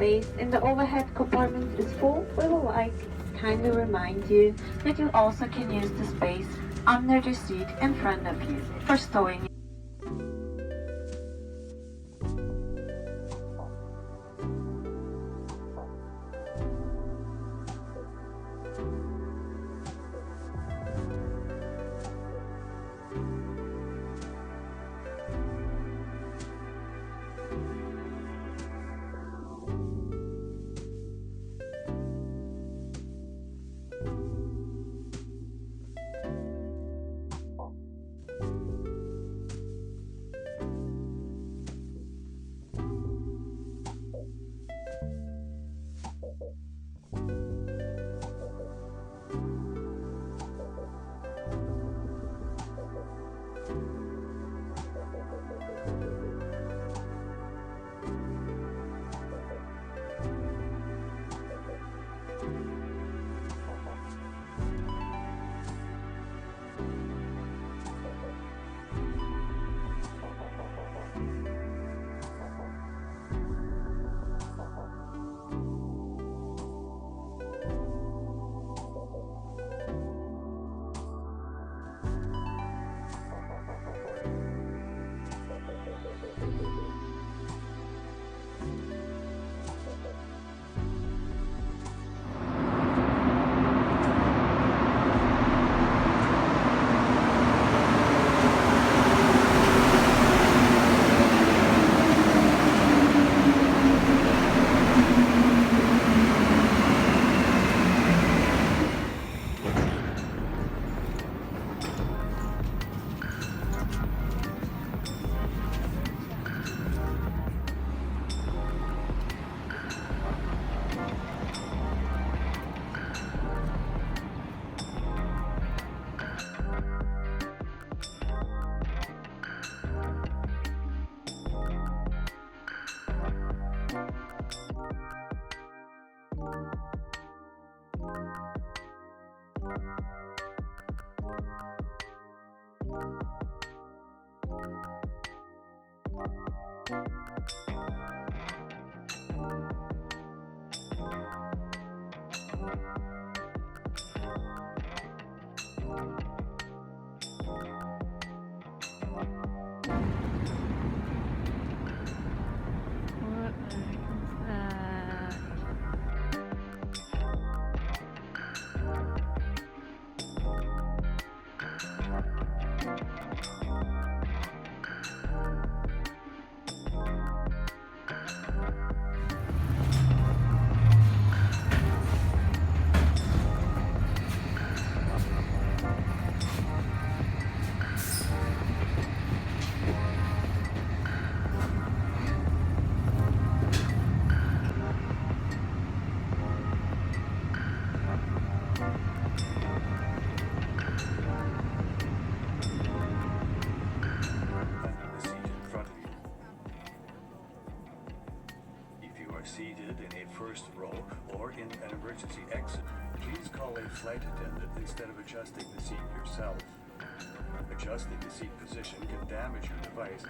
space in the overhead compartments is full, we would like kindly remind you that you also can use the space under the seat in front of you for stowing. Seated in a first row or in an emergency exit, please call a flight attendant instead of adjusting the seat yourself. Adjusting the seat position can damage your device.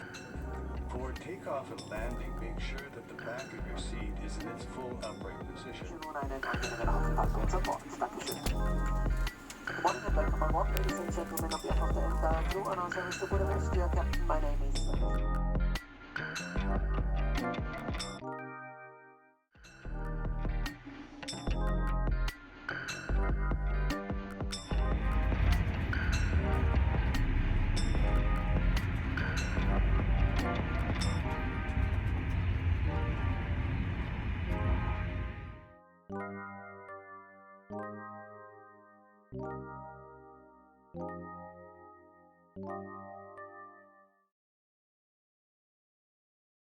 For takeoff and landing, make sure that the back of your seat is in its full upright position. Good morning and welcome on board, ladies and gentlemen, on behalf of the entire crew and our service to Budapest, dear Captain, my name is Thank you.